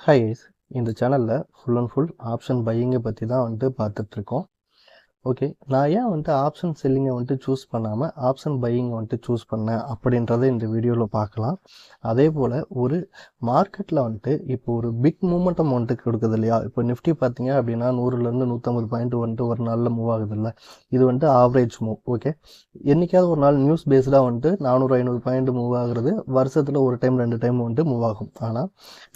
Hi guys, இந்த சேனலில் full and full option பையிங்கை பற்றி தான் பார்த்துட்ருக்கோம். ஓகே, நான் ஏன் ஆப்ஷன் செல்லிங்கை சூஸ் பண்ணாமல் ஆப்ஷன் பையிங்கை சூஸ் பண்ணேன் அப்படின்றத இந்த வீடியோவில் பார்க்கலாம். அதே போல் ஒரு மார்க்கெட்டில் இப்போ ஒரு பிக் மூமெண்டம் கொடுக்குது இல்லையா? இப்போ நிஃப்டி பார்த்தீங்க அப்படின்னா 100லேருந்து 150 பாயிண்ட் ஒரு நாளில் மூவ் ஆகுது இல்லை? இது ஆவரேஜ் மூவ். ஓகே, என்றைக்காவது ஒரு நாள் நியூஸ் பேஸ்டாக 400-500 பாயிண்ட் மூவ் ஆகுறது வருஷத்தில் ஒரு டைம் 2 டைம் மூவ் ஆகும். ஆனால்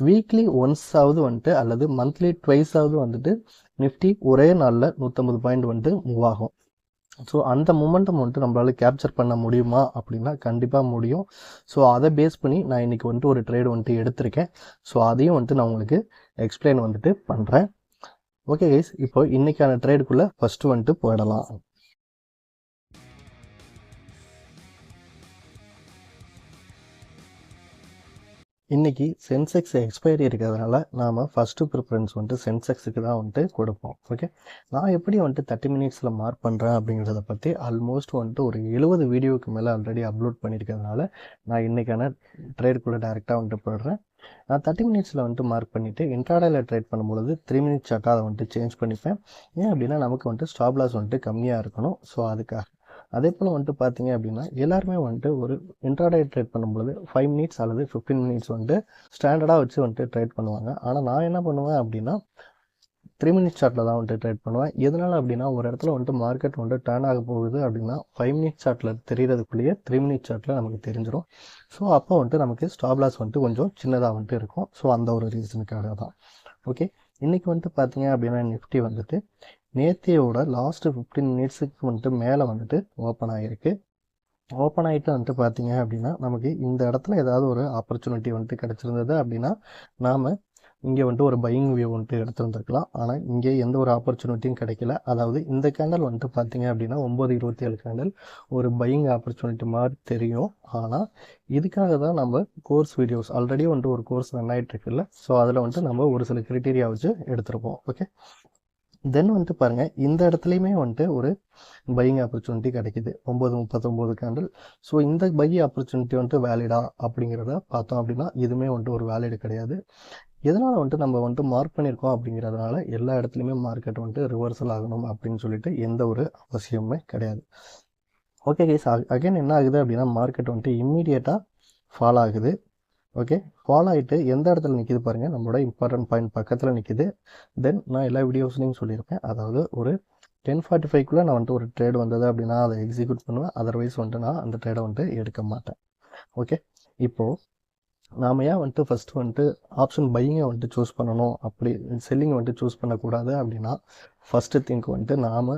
வீக்லி ஒன்ஸாவது அல்லது மந்த்லி ட்வைஸாவது நிஃப்டி ஒரே நாளில் 150 பாயிண்ட் மூவ் ஆகும். ஸோ அந்த மூமெண்டம் நம்மளால் கேப்சர் பண்ண முடியுமா அப்படின்னா கண்டிப்பாக முடியும். ஸோ அதை பேஸ் பண்ணி நான் இன்றைக்கி ஒரு ட்ரேடு எடுத்திருக்கேன். ஸோ அதையும் நான் உங்களுக்கு எக்ஸ்பிளைன் பண்ணுறேன். ஓகே கைஸ், இப்போ இன்றைக்கான ட்ரேடுக்குள்ளே ஃபஸ்ட்டு போயிடலாம். இன்றைக்கி சென்செக்ஸ் எக்ஸ்பைரி இருக்கிறதுனால நாம் ஃபஸ்ட்டு ப்ரிஃபரன்ஸ் சென்செக்ஸுக்கு தான் கொடுப்போம். ஓகே, நான் எப்படி 30 மினிட்ஸில் மார்க் பண்ணுறேன் அப்படிங்கிறத பற்றி ஆல்மோஸ்ட் ஒரு 70 வீடியோவுக்கு மேலே ஆல்ரெடி அப்லோட் பண்ணியிருக்கிறதுனால நான் இன்றைக்கான ட்ரேடுக்குள்ளே டேரெக்டாக போயிடுறேன். நான் 30 மினிட்ஸில் மார்க் பண்ணிவிட்டு இன்ட்ராடேயில் ட்ரேட் பண்ணும்பொழுது 3 மினிட்ஸ் சார்ட்டாக அதை சேஞ்ச் பண்ணிப்பேன். ஏன் அப்படின்னா நமக்கு ஸ்டாப் லாஸ் கம்மியாக இருக்கணும். ஸோ அதுக்காக அதே போல் பார்த்தீங்க அப்படின்னா எல்லாருமே ஒரு இன்ட்ராடே ட்ரேட் பண்ணும்போது 5 மினிட்ஸ் அல்லது 15 மினிட்ஸ் ஸ்டாண்டர்டாக வச்சு ட்ரேட் பண்ணுவாங்க. ஆனால் நான் என்ன பண்ணுவேன் அப்படின்னா 3 மினிட்ஸ் சார்ட்டில் தான் ட்ரேட் பண்ணுவேன். எதனால் அப்படின்னா ஒரு இடத்துல மார்க்கெட் டர்ன் ஆக போகுது அப்படின்னா 5 மினிட்ஸ் சார்ட்டில் தெரியறதுக்குள்ளேயே 3 மினிட்ஸ் சார்ட்டில் நமக்கு தெரிஞ்சிடும். ஸோ அப்போ நமக்கு ஸ்டாப் லாஸ் கொஞ்சம் சின்னதாக இருக்கும். ஸோ அந்த ஒரு ரீசனுக்காக தான். ஓகே, இன்றைக்கி பார்த்தீங்க அப்படின்னா நிஃப்டி நேத்தியோட லாஸ்ட்டு 15 மினிட்ஸுக்கு மேலே ஓப்பன் ஆகிருக்கு. ஓப்பன் ஆகிட்டு பார்த்தீங்க அப்படின்னா நமக்கு இந்த இடத்துல ஏதாவது ஒரு ஆப்பர்ச்சுனிட்டி கிடச்சிருந்தது அப்படின்னா நாம் இங்கே ஒரு பையிங் வியூ எடுத்துருந்துருக்கலாம். ஆனால் இங்கே எந்த ஒரு ஆப்பர்ச்சுனிட்டியும் கிடைக்கல. அதாவது இந்த கேண்டல் பார்த்தீங்க அப்படின்னா 9:27 கேண்டல் ஒரு பையிங் ஆப்பர்ச்சுனிட்டி மாதிரி தெரியும். ஆனால் இதுக்காக தான் நம்ம கோர்ஸ் வீடியோஸ் ஆல்ரெடி ஒரு கோர்ஸ் ரன் ஆகிட்டு இருக்குல்ல. ஸோ அதில் நம்ம ஒரு சில கிரைட்டீரியா வச்சு எடுத்துருப்போம். ஓகே, தென் பாருங்கள், இந்த இடத்துலையுமே ஒரு பையிங் ஆப்பர்ச்சுனிட்டி கிடைக்கிது 9:39 கேண்டில். ஸோ இந்த பை ஆப்பர்ச்சுனிட்டி வேலிடா அப்படிங்கிறத பார்த்தோம் அப்படின்னா இதுவுமே ஒரு வேலிடு கிடையாது. எதனால் நம்ம மார்க் பண்ணியிருக்கோம் அப்படிங்கிறதுனால எல்லா இடத்துலையுமே மார்க்கெட் ரிவர்சல் ஆகணும் அப்படின்னு சொல்லிட்டு எந்த ஒரு அவசியமுமே கிடையாது. ஓகே கைஸ், அகைன் என்ன ஆகுது அப்படின்னா மார்க்கெட் இம்மீடியட்டாக ஃபால் ஆகுது. ஓகே, ஃபாலோ ஆகிட்டு எந்த இடத்துல நிற்கிது பாருங்கள், நம்மளோட இம்பார்ட்டன்ட் பாயிண்ட் பக்கத்தில் நிற்கிது. தென் நான் எல்லா வீடியோஸ்லையும் சொல்லியிருப்பேன், அதாவது ஒரு 10:45க்குள்ளே நான் ஒரு ட்ரேடு வந்தது அப்படின்னா அதை எக்ஸிக்யூட் பண்ணுவேன். அதர்வைஸ் நான் அந்த ட்ரேடை எடுக்க மாட்டேன். ஓகே, இப்போது நாம் ஏன் ஃபஸ்ட்டு ஆப்ஷன் பையிங்கை சூஸ் பண்ணணும், அப்படி செல்லிங்கை சூஸ் பண்ணக்கூடாது அப்படின்னா ஃபஸ்ட்டு திங்க் நாம்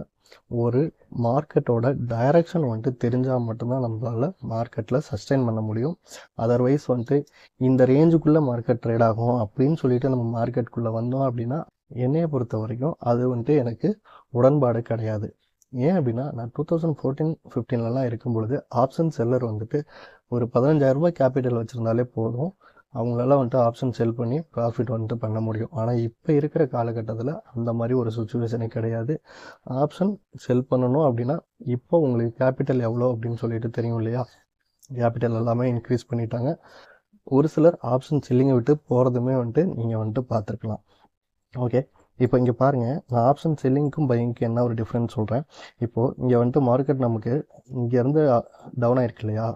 ஒரு மார்க்கெட்டோட டைரக்ஷன் தெரிஞ்சால் மட்டும்தான் நம்மளால் மார்க்கெட்டில் சஸ்டெயின் பண்ண முடியும். அதர்வைஸ் இந்த ரேஞ்சுக்குள்ளே மார்க்கெட் ட்ரேட் ஆகும் அப்படின்னு சொல்லிட்டு நம்ம மார்க்கெட்டுக்குள்ளே வந்தோம் அப்படின்னா என்னையை பொறுத்த வரைக்கும் அது எனக்கு உடன்பாடு கிடையாது. ஏன் அப்படின்னா நான் 2014-15லலாம் இருக்கும்பொழுது ஆப்ஷன் செல்லர் ஒரு 15,000 ரூபாய் கேபிட்டல் வச்சுருந்தாலே போதும், அவங்களால ஆப்ஷன் செல் பண்ணி ப்ராஃபிட் பண்ண முடியும். ஆனால் இப்போ இருக்கிற காலகட்டத்தில் அந்த மாதிரி ஒரு சுச்சுவேஷனே கிடையாது. ஆப்ஷன் செல் பண்ணணும் அப்படின்னா இப்போ உங்களுக்கு கேபிட்டல் எவ்வளோ அப்படின்னு சொல்லிட்டு தெரியும் இல்லையா? கேபிட்டல் எல்லாமே இன்க்ரீஸ் பண்ணிட்டாங்க. ஒரு சிலர் ஆப்ஷன் செல்லிங்கை விட்டு போகிறதுமே நீங்கள் பார்த்துருக்கலாம். ஓகே, இப்போ இங்கே பாருங்கள், நான் ஆப்ஷன் செல்லிங்க்கும் பையிங்க்கும் என்ன ஒரு டிஃப்ரென்ஸ் சொல்கிறேன். இப்போது இங்கே மார்க்கெட் நமக்கு இங்கேருந்து டவுன் ஆகிருக்கு இல்லையா?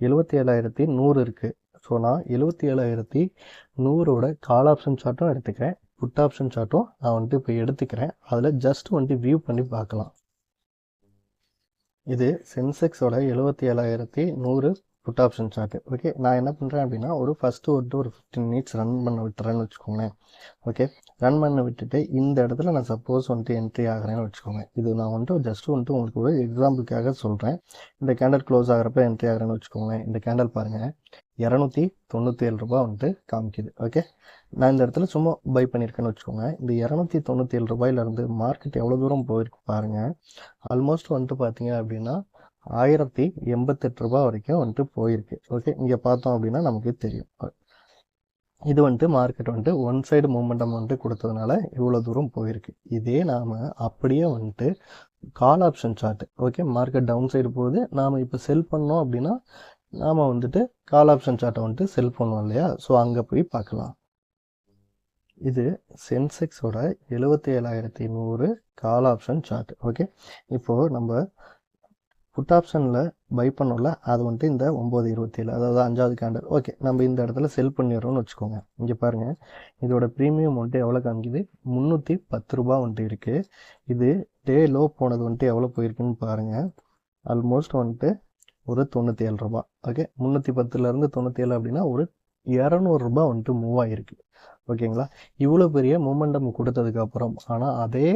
77,100 இருக்குது. ஸோ நான் 77,100ஓட கால் ஆப்ஷன் சார்ட்டும் எடுத்துக்கிறேன், புட் ஆப்ஷன் சார்ட்டும் நான் இப்போ எடுத்துக்கிறேன். அதில் ஜஸ்ட் வியூ பண்ணி பார்க்கலாம். இது சென்செக்ஸோட 77,100 புட் ஆப்ஷன் சார்ட்டு. ஓகே, நான் என்ன பண்ணுறேன் அப்படின்னா ஃபஸ்ட்டு ஒரு 15 மினிட்ஸ் ரன் பண்ண விட்டுறேன்னு வச்சுக்கோங்களேன். ஓகே, ரன் பண்ண விட்டுட்டு இந்த இடத்துல நான் சப்போஸ் என்ட்ரி ஆகிறேன்னு வச்சுக்கோங்க. இது நான் ஜஸ்ட் உங்களுக்கு ஒரு எக்ஸாம்பிளுக்காக சொல்கிறேன். இந்த கேண்டல் க்ளோஸ் ஆகிறப்ப என்ட்ரி ஆகிறேன்னு வச்சுக்கோங்களேன். இந்த கேண்டல் பாருங்கள் 297 ரூபா காமிக்குது. ஓகே, நான் இந்த இடத்துல சும்மா பை பண்ணியிருக்கேன்னு வச்சுக்கோங்க. இந்த 297 ரூபாயிலேருந்து மார்க்கெட் எவ்வளோ தூரம் போயிருக்கு பாருங்கள். ஆல்மோஸ்ட் பார்த்தீங்க அப்படின்னா 1088 ரூபா வரைக்கும் போயிருக்கு. ஓகே, இங்கே பார்த்தோம் அப்படின்னா நமக்கு தெரியும். இது மார்க்கெட் ஒன் சைடு மூமெண்டம் கொடுத்ததுனால இவ்வளோ தூரம் போயிருக்கு. இதே நாம் அப்படியே call option chart. Okay, market down side போகுது, நாம் இப்போ செல் பண்ணோம் அப்படின்னா நாம் கால் ஆப்ஷன் சார்ட்டை செல் பண்ணுவோம் இல்லையா? ஸோ அங்கே போய் பார்க்கலாம். இது சென்செக்ஸோட 77,100 கால் ஆப்ஷன் சார்ட். ஓகே, இப்போது நம்ம புட் ஆப்ஷனில் பை பண்ணோம்ல, அது வந்துட்டு இந்த 9:27, அதாவது 5வது கேண்டல். ஓகே, நம்ம இந்த இடத்துல செல் பண்ணிடுறோம்னு வச்சுக்கோங்க. இங்கே பாருங்கள், இதோட ப்ரீமியம் வந்துட்டு எவ்வளோ காமிக்குது, 310 ரூபா வந்துட்டு இருக்குது. இது டே லோ போனது வந்துட்டு எவ்வளோ போயிருக்குன்னு பாருங்கள், ஆல்மோஸ்ட் வந்துட்டு ஒரு 97 ரூபா. ஓகே, 310லேருந்து 97 அப்படின்னா ஒரு 200 ரூபா வந்துட்டு மூவ் ஆகிருக்கு. ஓகேங்களா, இவ்வளோ பெரிய மூமெண்டம் கொடுத்ததுக்கப்புறம், ஆனால் அதே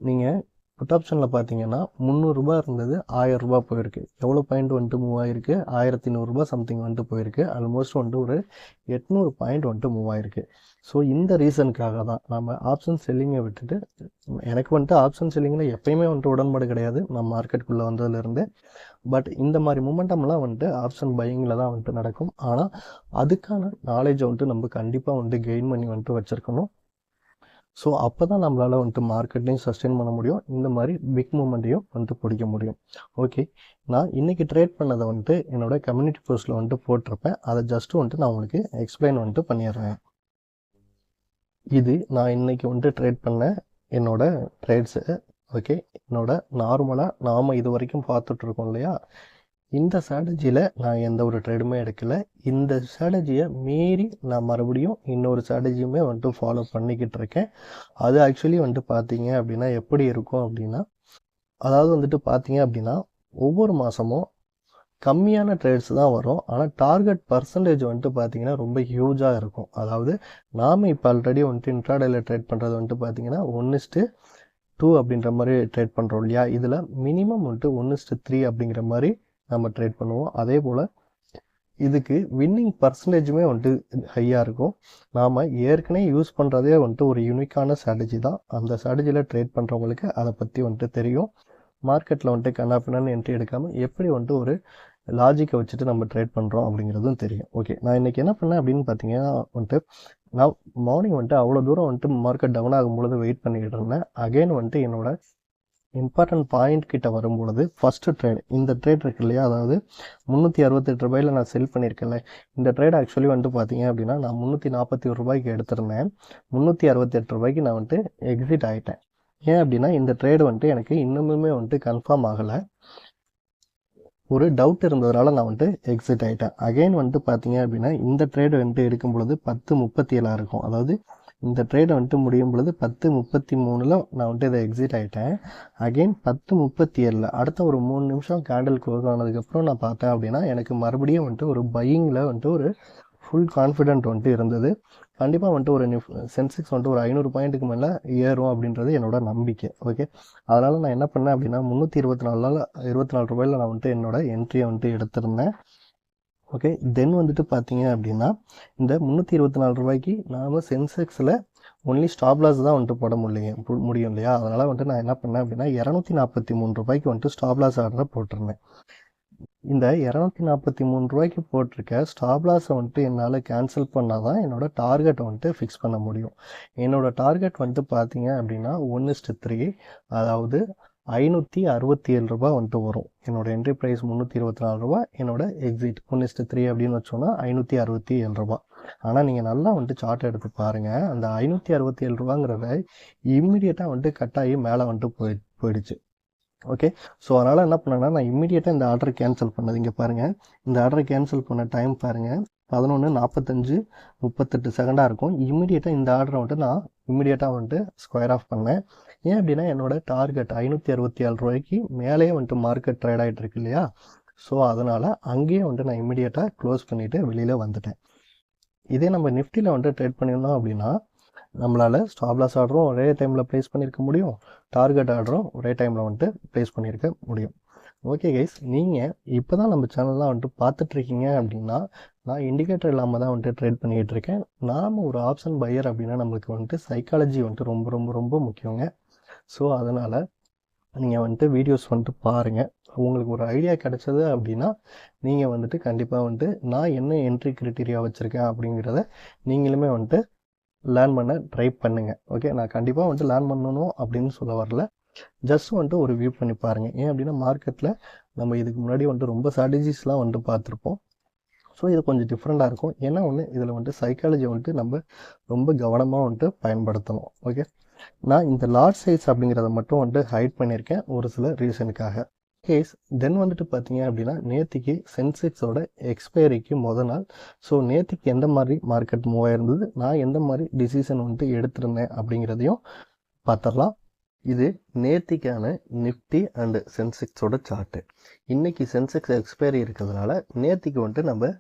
நீங்கள் புட் ஆப்ஷனில் பார்த்தீங்கன்னா 300 ரூபா இருந்தது, 1000 ரூபா போயிருக்கு. எவ்வளோ பாயிண்ட் வந்துட்டு மூவ் ஆகிருக்கு, 1100 ரூபா சம்திங் வந்துட்டு போயிருக்கு. ஆல்மோஸ்ட் வந்துட்டு ஒரு 800 பாயிண்ட் வந்துட்டு மூவ் ஆகிருக்கு. ஸோ இந்த ரீசனுக்காக தான் நம்ம ஆப்ஷன் செல்லிங்கை விட்டுட்டு, எனக்கு வந்துட்டு ஆப்ஷன் செல்லிங்கில் எப்பயுமே வந்துட்டு உடன்பாடு கிடையாது, நம்ம மார்க்கெட்டுக்குள்ளே வந்ததுலேருந்து. பட் இந்த மாதிரி மூமெண்டம்லாம் வந்துட்டு ஆப்ஷன் பையிங்கில் தான் வந்துட்டு நடக்கும். ஆனால் அதுக்கான நாலேஜை வந்துட்டு நம்ம கண்டிப்பாக வந்துட்டு கெயின் பண்ணி வந்துட்டு வச்சுருக்கணும். ஸோ அப்போ தான் நம்மளால் வந்துட்டு மார்க்கெட்டையும் சஸ்டெயின் பண்ண முடியும், இந்த மாதிரி பிக் மூமெண்ட்டையும் வந்துட்டு பிடிக்க முடியும். ஓகே, நான் இன்றைக்கி ட்ரேட் பண்ணதை வந்துட்டு என்னோட கம்யூனிட்டி போஸ்ட்டில் வந்துட்டு போட்டிருப்பேன். அதை ஜஸ்ட்டு வந்துட்டு நான் உங்களுக்கு எக்ஸ்பிளைன் வந்துட்டு பண்ணிடுறேன். இது நான் இன்றைக்கி வந்துட்டு ட்ரேட் பண்ண என்னோட ட்ரேட்ஸு. ஓகே, என்னோட நார்மலாக நாம் இது வரைக்கும் பார்த்துட்ருக்கோம் இல்லையா, இந்த ஸ்ட்ராட்டஜியில் நான் எந்த ஒரு ட்ரேடுமே எடுக்கலை. இந்த ஸ்ட்ராட்டஜியை மீறி நான் மறுபடியும் இன்னொரு ஸ்ட்ராட்டஜியுமே வந்துட்டு ஃபாலோ பண்ணிக்கிட்டு இருக்கேன். அது ஆக்சுவலி வந்துட்டு பார்த்தீங்க அப்படின்னா எப்படி இருக்கும் அப்படின்னா, அதாவது வந்துட்டு பார்த்தீங்க அப்படின்னா ஒவ்வொரு மாதமும் கம்மியான ட்ரேட்ஸ் தான் வரும், ஆனால் டார்கெட் பர்சன்டேஜ் வந்துட்டு பார்த்தீங்கன்னா ரொம்ப ஹியூஜாக இருக்கும். அதாவது நாம் இப்போ ஆல்ரெடி வந்துட்டு இன்ட்ராடேயில் ட்ரேட் பண்ணுறது வந்துட்டு பார்த்தீங்கன்னா 1:2 அப்படின்ற மாதிரி ட்ரேட் பண்ணுறோம் இல்லையா, இதில் மினிமம் வந்துட்டு 1:3 அப்படிங்கிற மாதிரி நம்ம ட்ரேட் பண்ணுவோம். அதே போல் இதுக்கு வின்னிங் பர்சன்டேஜுமே வந்துட்டு ஹையாக இருக்கும். நாம் ஏற்கனவே யூஸ் பண்ணுறதே வந்துட்டு ஒரு யூனிக்கான ஸ்ட்ராட்டஜி தான். அந்த ஸ்ட்ராட்டஜியில் ட்ரேட் பண்ணுறவங்களுக்கு அதை பற்றி வந்துட்டு தெரியும். மார்க்கெட்டில் வந்துட்டு கண்ணாப்பின்னு என்ட்ரி எடுக்காமல் எப்படி வந்துட்டு ஒரு லாஜிக்கை வச்சுட்டு நம்ம ட்ரேட் பண்ணுறோம் அப்படிங்கிறதும் தெரியும். ஓகே, நான் இன்றைக்கி என்ன பண்ணேன் அப்படின்னு பார்த்தீங்கன்னா வந்துட்டு, நான் மார்னிங் வந்துட்டு அவ்வளோ தூரம் வந்துட்டு மார்க்கெட் டவுன் ஆகும்பொழுது வெயிட் பண்ணிக்கிட்டு இருந்தேன். அகெயின் வந்துட்டு என்னோட இம்பார்ட்டன்ட் பாயிண்ட் கிட்ட வரும்பொழுது ஃபஸ்ட்டு ட்ரேட், இந்த ட்ரேட் இருக்கு இல்லையா, அதாவது 368 ரூபாயில் நான் செல் பண்ணியிருக்கேன்ல, இந்த ட்ரேட் ஆக்சுவலி வந்துட்டு பார்த்தீங்க அப்படின்னா நான் 341 ரூபாய்க்கு எடுத்திருந்தேன். 368 ரூபாய்க்கு நான் வந்துட்டு எக்ஸிட் ஆகிட்டேன். ஏன் அப்படின்னா இந்த ட்ரேடு வந்துட்டு எனக்கு இன்னுமே வந்துட்டு கன்ஃபார்ம் ஆகலை, ஒரு டவுட் இருந்ததுனால நான் வந்துட்டு எக்ஸிட் ஆகிட்டேன். அகெயின் வந்துட்டு பார்த்தீங்க அப்படின்னா இந்த ட்ரேடு வந்துட்டு எடுக்கும் பொழுது 10:37 இருக்கும். அதாவது இந்த ட்ரேடை வந்துட்டு முடியும் பொழுது 10:33 நான் வந்துட்டு இதை எக்ஸிட் ஆகிட்டேன். அகெயின் 10:37 அடுத்த ஒரு 3 நிமிஷம் கேண்டில் க்ளோஸ் ஆனதுக்கப்புறம் நான் பார்த்தேன் அப்படின்னா எனக்கு மறுபடியும் வந்துட்டு ஒரு பையிங்கில் வந்துட்டு ஒரு ஃபுல் கான்ஃபிடென்ட் வந்துட்டு இருந்தது. கண்டிப்பாக வந்துட்டு ஒரு சென்செக்ஸ் வந்துட்டு ஒரு 500 பாயிண்ட்டுக்கு மேலே ஏறும் அப்படின்றது என்னோட நம்பிக்கை. ஓகே, அதனால் நான் என்ன பண்ணேன் அப்படின்னா 324 ரூபாயில் நான் வந்துட்டு என்னோட என்ட்ரியை வந்துட்டு எடுத்திருந்தேன். ஓகே, தென் வந்துட்டு பார்த்தீங்க அப்படின்னா இந்த 324 ரூபாய்க்கு நாம் சென்செக்ஸில் ஒன்லி ஸ்டாப் லாஸ் தான் வந்துட்டு போட முடியும் இல்லையா, அதனால் வந்துட்டு நான் என்ன பண்ணேன் அப்படின்னா 243 ரூபாய்க்கு வந்துட்டு ஸ்டாப் லாஸ் ஆர்டரை போட்டிருந்தேன். இந்த 243 ரூபாய்க்கு போட்டிருக்க ஸ்டாப் லாஸை வந்துட்டு என்னால் கேன்சல் பண்ணால் தான் என்னோட டார்கெட் வந்துட்டு ஃபிக்ஸ் பண்ண முடியும். என்னோடய டார்கெட் வந்துட்டு பார்த்தீங்க அப்படின்னா 1:3, அதாவது 567 ரூபா வந்துட்டு வரும். என்னோடய என்ட்ரி ப்ரைஸ் 324 ரூபா, என்னோட எக்ஸிட் 1:3 அப்படின்னு வச்சோன்னா 567 ரூபா. ஆனால் நீங்கள் நல்லா வந்துட்டு சார்ட் எடுத்து பாருங்கள், அந்த 567 ரூபாங்கிறத இம்மிடியேட்டாக வந்துட்டு கட் ஆகி மேலே வந்துட்டு போயிடுச்சு. ஓகே, ஸோ அதனால் என்ன பண்ணேன்னா நான் இம்மிடியேட்டாக இந்த ஆர்டரை கேன்சல் பண்ணது. இங்கே பாருங்கள், இந்த ஆர்டரை கேன்சல் பண்ண டைம் பாருங்கள் 11:45:38 செகண்டாக இருக்கும். இம்மிடியேட்டாக இந்த ஆர்டரை வந்துட்டு நான் இம்மிடியேட்டாக வந்துட்டு ஸ்கொயர் ஆஃப் பண்ணேன். ஏன் அப்படின்னா என்னோட டார்கெட் 567 ரூபாய்க்கு மேலேயே வந்துட்டு மார்க்கெட் ட்ரேட் ஆகிட்டு இருக்கு இல்லையா, ஸோ அதனால் அங்கேயே வந்துட்டு நான் இம்மிடியேட்டாக க்ளோஸ் பண்ணிவிட்டு வெளியில் வந்துட்டேன். இதே நம்ம நிஃப்டியில் வந்துட்டு ட்ரேட் பண்ணியிருந்தோம் அப்படின்னா நம்மளால் ஸ்டாப் லாஸ் ஆர்டரும் ஒரே டைமில் ப்ளேஸ் பண்ணியிருக்க முடியும், டார்கெட் ஆர்டரும் ஒரே டைமில் வந்துட்டு ப்ளேஸ் பண்ணியிருக்க முடியும். ஓகே கைஸ், நீங்கள் இப்போ தான் நம்ம சேனல்லாம் வந்துட்டு பார்த்துட்ருக்கீங்க அப்படின்னா நான் இண்டிகேட்டர் இல்லாமல் தான் வந்துட்டு ட்ரேட் பண்ணிக்கிட்டு இருக்கேன். நாம் ஒரு ஆப்ஷன் பையர் அப்படின்னா நம்மளுக்கு வந்துட்டு சைக்காலஜி வந்துட்டு ரொம்ப ரொம்ப ரொம்ப முக்கியங்க. ஸோ அதனால் நீங்கள் வந்துட்டு வீடியோஸ் வந்துட்டு பாருங்கள், உங்களுக்கு ஒரு ஐடியா கிடச்சது அப்படின்னா நீங்கள் வந்துட்டு கண்டிப்பாக வந்துட்டு நான் என்ன என்ட்ரி க்ரைட்டீரியா வச்சுருக்கேன் அப்படிங்கிறத நீங்களுமே வந்துட்டு லேர்ன் பண்ண ட்ரை பண்ணுங்கள். ஓகே, நான் கண்டிப்பாக வந்துட்டு லேர்ன் பண்ணணும் அப்படின்னு சொல்ல வரல, ஜஸ்ட் வந்துட்டு ஒரு வியூ பண்ணி பாருங்கள். ஏன் அப்படின்னா மார்க்கெட்டில் நம்ம இதுக்கு முன்னாடி வந்துட்டு ரொம்ப ஸ்ட்ராட்டஜிஸ்லாம் வந்துட்டு பார்த்துருப்போம். ஸோ இது கொஞ்சம் டிஃப்ரெண்ட்டாக இருக்கும். ஏன்னா இதில் சைக்காலஜி நம்ம ரொம்ப கவனமாக பயன்படுத்தணும். ஓகே, நான் இந்த லார்ஜ் சைஸ் அப்படிங்கிறத மட்டும் ஹைட் பண்ணியிருக்கேன் ஒரு சில ரீசனுக்காக. கேஸ் தென் பார்த்தீங்க அப்படின்னா நேத்திக்கு சென்செக்ஸோட எக்ஸ்பைரிக்கு நாள். ஸோ நேத்திக்கு எந்த மாதிரி மார்க்கெட் மூவ் ஆயிருந்தது, நான் எந்த மாதிரி டிசிஷன் எடுத்திருந்தேன் அப்படிங்கிறதையும் பார்த்துடலாம். இது நேத்திக்கான நிஃப்டி அண்ட் சென்செக்ஸோட சார்ட்டு. இன்னைக்கு சென்செக்ஸ் எக்ஸ்பைரி இருக்கிறதுனால நேத்திக்கு நம்ம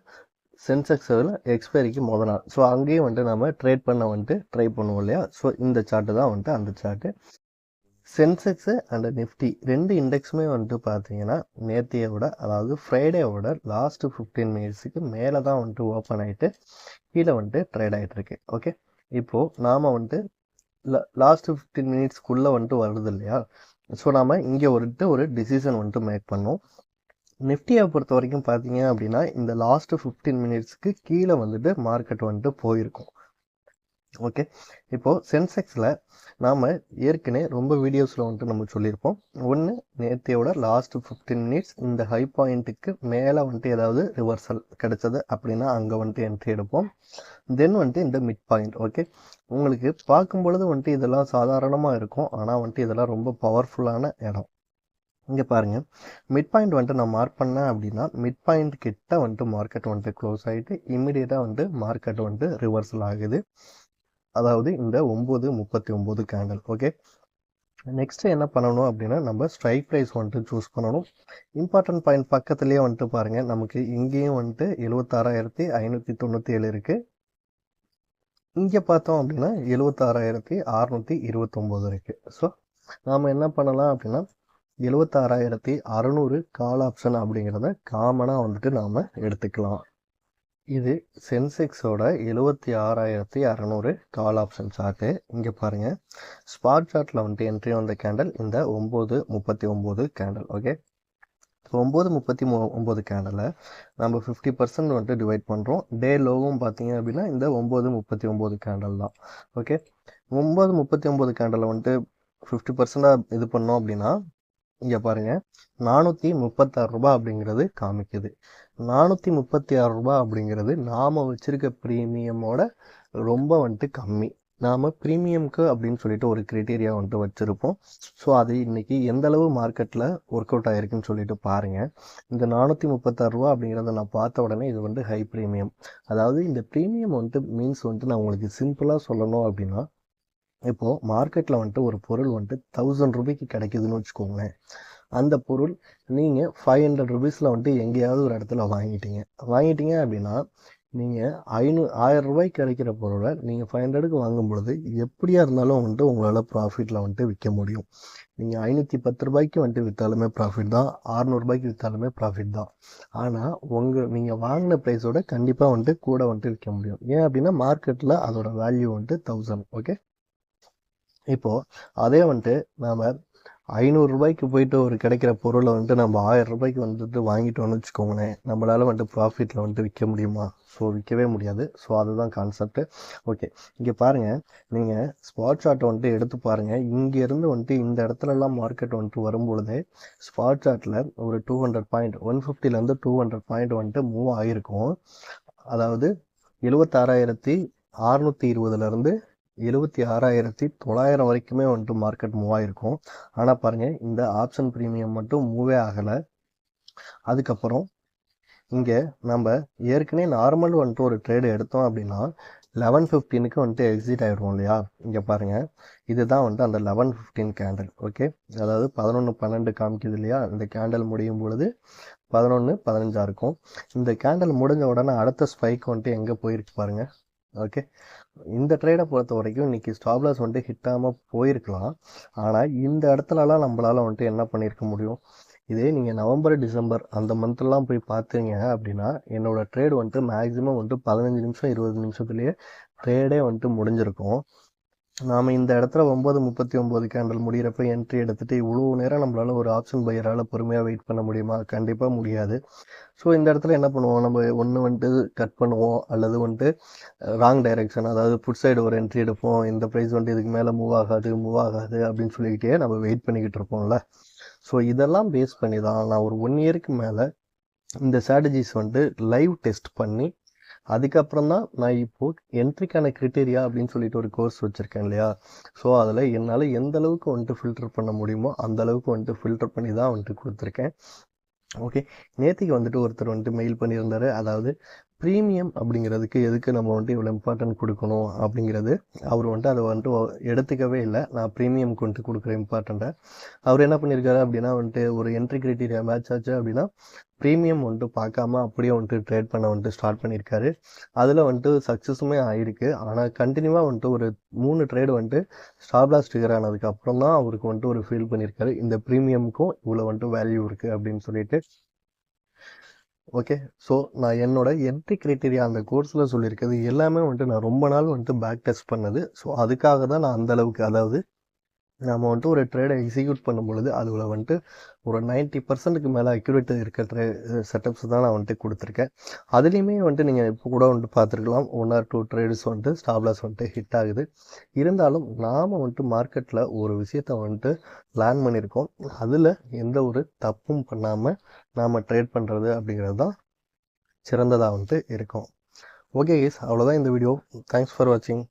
சென்செக்ஸில் எக்ஸ்பைரிக்கு நாள். ஸோ அங்கேயும் நம்ம ட்ரேட் பண்ண ட்ரை பண்ணுவோம் இல்லையா. ஸோ இந்த சார்ட்டு தான் அந்த சார்ட்டு. சென்செக்ஸு அண்ட் நிஃப்டி ரெண்டு இண்டெக்ஸுமே பார்த்தீங்கன்னா நேத்தியோட, அதாவது ஃப்ரைடேவோட லாஸ்ட்டு 15 மினிட்ஸுக்கு மேலே தான் ஓப்பன் ஆகிட்டு கீழே ட்ரேட் ஆகிட்டு இருக்கு. ஓகே, இப்போது நாம் லாஸ்ட்டு 15 மினிட்ஸ்க்குள்ளே வருது இல்லையா. ஸோ நாம் இங்கே ஒரு டிசிஷன் மேக் பண்ணோம். நிஃப்டியை பொறுத்த வரைக்கும் பார்த்தீங்க அப்படின்னா இந்த லாஸ்ட்டு 15 மினிட்ஸ்க்கு கீழே மார்க்கெட் போயிருக்கும். ஓகே, இப்போது சென்செக்ஸில் நாம் ஏற்கனவே ரொம்ப வீடியோஸில் நம்ம சொல்லியிருப்போம். ஒன்று, நேற்றையோட லாஸ்ட்டு 15 மினிட்ஸ் இந்த ஹை பாயிண்ட்டுக்கு மேலே ஏதாவது ரிவர்சல் கிடைச்சது அப்படின்னா அங்கே என்ட்ரி எடுப்போம். தென் இந்த மிட் பாயிண்ட். ஓகே, உங்களுக்கு பார்க்கும் பொழுது இதெல்லாம் சாதாரணமாக இருக்கும். ஆனால் இதெல்லாம் ரொம்ப பவர்ஃபுல்லான இடம். இங்கே பாருங்கள், மிட் பாயிண்ட் நான் மார்க் பண்ணேன் அப்படின்னா மிட் பாயிண்ட் கிட்ட மார்க்கெட் க்ளோஸ் ஆகிட்டு இம்மிடியேட்டாக மார்க்கெட் ரிவர்சல் ஆகுது. அதாவது இந்த 9:39 கேண்டில். ஓகே, நெக்ஸ்ட் என்ன பண்ணணும் அப்படின்னா நம்ம ஸ்ட்ரைக் ப்ரைஸ் சூஸ் பண்ணணும். இம்பார்ட்டன்ட் பாயிண்ட் பக்கத்துலேயே பாருங்கள், நமக்கு இங்கேயும் 76,597 இருக்குது. இங்கே பார்த்தோம் அப்படின்னா 76,629 இருக்குது. ஸோ நாம் என்ன பண்ணலாம் அப்படின்னா 76,600 கால் ஆப்ஷன் அப்படிங்கிறத காமனாக நாம் எடுத்துக்கலாம். இது சென்செக்ஸோட 76,600 கால் ஆப்ஷன் சார்ட்டு. இங்கே பாருங்கள், ஸ்பாட் சார்ட்டில் என்ட்ரி வந்த கேண்டல் இந்த 9:39 கேண்டல். ஓகே, 9:39 கேண்டலை நம்ம 50% டிவைட் பண்ணுறோம். டே லோவும் பார்த்தீங்க அப்படின்னா இந்த 9:39 கேண்டல் தான். ஓகே, 9:39 கேண்டலை 50% இது பண்ணோம் அப்படின்னா இங்கே பாருங்கள், 436 ரூபா அப்படிங்கிறது காமிக்குது. 436 ரூபா அப்படிங்கிறது நாம் வச்சுருக்க ப்ரீமியமோட ரொம்ப கம்மி. நாம் ப்ரீமியம்க்கு அப்படின்னு சொல்லிட்டு ஒரு க்ரைட்டீரியா வச்சுருப்போம். ஸோ அது இன்றைக்கி எந்தளவு மார்க்கெட்டில் ஒர்க் அவுட் ஆகிருக்குன்னு சொல்லிட்டு பாருங்கள். இந்த 436 ரூபா அப்படிங்கிறத நான் பார்த்த உடனே இது ஹை ப்ரீமியம். அதாவது இந்த ப்ரீமியம் மீன்ஸ் நான் உங்களுக்கு சிம்பிளாக சொல்லணும் அப்படின்னா, இப்போது மார்க்கெட்டில் ஒரு பொருள் 1000 ரூபாய்க்கு கிடைக்குதுன்னு வச்சுக்கோங்களேன். அந்த பொருள் நீங்கள் 500 ருபீஸில் எங்கேயாவது ஒரு இடத்துல வாங்கிட்டீங்க அப்படின்னா நீங்கள் 1000 ரூபாய்க்கு கிடைக்கிற பொருளை நீங்கள் 500க்கு வாங்கும் பொழுது எப்படியா இருந்தாலும் உங்களால் ப்ராஃபிட்டில் விற்க முடியும். நீங்கள் 510 ரூபாய்க்கு விற்றாலுமே ப்ராஃபிட் தான், 600 ரூபாய்க்கு விற்றாலுமே ப்ராஃபிட் தான். ஆனால் நீங்கள் வாங்கின ப்ரைஸோட கண்டிப்பாக கூட விற்க முடியும். ஏன் அப்படின்னா மார்க்கெட்டில் அதோட வேல்யூ 1000. ஓகே, இப்போது அதே நாம் 500 ரூபாய்க்கு போயிட்டு ஒரு கிடைக்கிற பொருளை நம்ம 1000 ரூபாய்க்கு வாங்கிட்டோம்னு வச்சுக்கோங்களேன், நம்மளால் ப்ராஃபிட்டில் விற்க முடியுமா? ஸோ விற்கவே முடியாது. ஸோ அதுதான் கான்செப்ட். ஓகே, இங்கே பாருங்கள், நீங்கள் ஸ்பாட் சார்ட்டை எடுத்து பாருங்கள். இங்கேருந்து இந்த இடத்துலலாம் மார்க்கெட் வரும்பொழுதே ஸ்பாட் சார்ட்டில் ஒரு 200 பாயிண்ட் 150லேருந்து 200 பாயிண்ட் மூவ் ஆகிருக்கும். அதாவது 76,620லேருந்து 76,900 வரைக்குமே மார்க்கெட் மூவ் ஆகிருக்கும். ஆனால் பாருங்கள், இந்த ஆப்ஷன் ப்ரீமியம் மட்டும் மூவே ஆகலை. அதுக்கப்புறம் இங்கே நம்ம ஏற்கனவே நார்மல் ஒரு ட்ரேடு எடுத்தோம் அப்படின்னா 11:15க்கு எக்ஸிட் ஆகிடுவோம் இல்லையா. இங்கே பாருங்கள், இதுதான் அந்த 11:15 கேண்டில். ஓகே, அதாவது 11:12 காமிக்குது இல்லையா. இந்த கேண்டில் முடியும் பொழுது 11:15 இருக்கும். இந்த கேண்டில் முடிஞ்ச உடனே அடுத்த ஸ்பைக் எங்கே போயிருக்கு பாருங்கள். ஓகே, இந்த ட்ரேடை பொறுத்த வரைக்கும் இன்றைக்கி ஸ்டாப்லாஸ் ஹிட் ஆகாமல் போயிருக்கலாம். ஆனால் இந்த இடத்துலலாம் நம்மளால் என்ன பண்ணியிருக்க முடியும். இதே நீங்கள் நவம்பர் டிசம்பர் அந்த மந்த்லாம் போய் பார்த்தீங்க அப்படின்னா என்னோடய ட்ரேடு மேக்ஸிமம் 15 நிமிஷம் 20 நிமிஷத்துலேயே ட்ரேடே முடிஞ்சிருக்கும். நாம் இந்த இடத்துல 9:39 கேண்டில் முடிகிறப்ப என்ட்ரி எடுத்துகிட்டு இவ்வளோ நேரம் நம்மளால் ஒரு ஆப்ஷன் பையரால் பொறுமையாக வெயிட் பண்ண முடியுமா? கண்டிப்பாக முடியாது. ஸோ இந்த இடத்துல என்ன பண்ணுவோம், நம்ம ஒன்று கட் பண்ணுவோம், அல்லது ராங் டைரெக்ஷன், அதாவது புட் சைடு ஒரு என்ட்ரி எடுப்போம். இந்த ப்ரைஸ் இதுக்கு மேலே மூவ் ஆகாது அப்படின்னு சொல்லிக்கிட்டே நம்ம வெயிட் பண்ணிக்கிட்டு இருப்போம்ல. ஸோ இதெல்லாம் பேஸ் பண்ணி தான் நான் ஒரு 1 இயருக்கு மேலே இந்த ஸ்ட்ராட்டஜிஸ் வந்துட்டு லைவ் டெஸ்ட் பண்ணி அதுக்கப்புறம் தான் நான் இப்போது என்ட்ரிக்கான க்ரிட்டீரியா அப்படின்னு சொல்லிட்டு ஒரு கோர்ஸ் வச்சுருக்கேன் இல்லையா. ஸோ அதில் என்னால் எந்த அளவுக்கு வந்துட்டு ஃபில்டர் பண்ண முடியுமோ அந்த அளவுக்கு வந்துட்டு ஃபில்டர் பண்ணி தான் வந்துட்டு கொடுத்துருக்கேன். ஓகே, நேற்றுக்கு வந்துட்டு ஒருத்தர் வந்துட்டு மெயில் பண்ணியிருந்தாரு. அதாவது ப்ரீமியம் அப்படிங்கிறதுக்கு எதுக்கு நம்ம வந்துட்டு இவ்வளோ இம்பார்ட்டன்ட் கொடுக்கணும் அப்படிங்கிறது அவர் வந்துட்டு அதை வந்துட்டு எடுத்துக்கவே இல்லை. நான் ப்ரீமியம்க்கு வந்துட்டு கொடுக்குற இம்பார்ட்டண்ட்டை அவர் என்ன பண்ணியிருக்காரு அப்படின்னா வந்துட்டு ஒரு என்ட்ரி க்ரைட்டீரியா மேட்ச் ஆச்சு அப்படின்னா ப்ரீமியம் வந்துட்டு பார்க்காம அப்படியே வந்துட்டு ட்ரேட் பண்ண வந்துட்டு ஸ்டார்ட் பண்ணியிருக்காரு. அதில் வந்துட்டு சக்ஸஸுமே ஆகிருக்கு. ஆனால் கண்டினியூவாக வந்துட்டு ஒரு 3 ட்ரேடு வந்துட்டு ஸ்டாப் லாஸ் ட்ரிகர் ஆனதுக்கு அப்புறம் தான் அவருக்கு வந்துட்டு ஒரு ஃபீல் பண்ணியிருக்காரு இந்த ப்ரீமியமுக்கும் இவ்வளோ வந்துட்டு வேல்யூ இருக்குது அப்படின்னு சொல்லிட்டு. ஓகே, ஸோ நான் என்னோட என்ட்ரி க்ரைட்டீரியா அந்த கோர்ஸில் சொல்லியிருக்கிறது எல்லாமே வந்துட்டு நான் ரொம்ப நாள் வந்துட்டு பேக் டெஸ்ட் பண்ணது. ஸோ அதுக்காக தான் நான் அந்தளவுக்கு, அதாவது நம்ம வந்துட்டு ஒரு ட்ரேடை எக்ஸிக்யூட் பண்ணும் பொழுது அதில் வந்துட்டு ஒரு 90% மேலே அக்யூரேட் இருக்க செட்டப்ஸ் தான் நான் வந்துட்டு கொடுத்துருக்கேன். அதுலேயுமே வந்துட்டு நீங்கள் இப்போ கூட வந்துட்டு பார்த்துருக்கலாம் 1 or 2 ட்ரேட்ஸ் வந்துட்டு ஸ்டாப் லாஸ் வந்துட்டு ஹிட் ஆகுது. இருந்தாலும் நாம் வந்துட்டு மார்க்கெட்டில் ஒரு விஷயத்தை வந்துட்டு லேர்ன் பண்ணியிருக்கோம். அதில் எந்த ஒரு தப்பும் பண்ணாமல் நாம் ட்ரேட் பண்ணுறது அப்படிங்கிறது தான் சிறந்ததாக வந்துட்டு இருக்கும். ஓகே கைஸ், அவ்வளோதான் இந்த வீடியோ. தேங்க்ஸ் ஃபார் வாட்சிங்.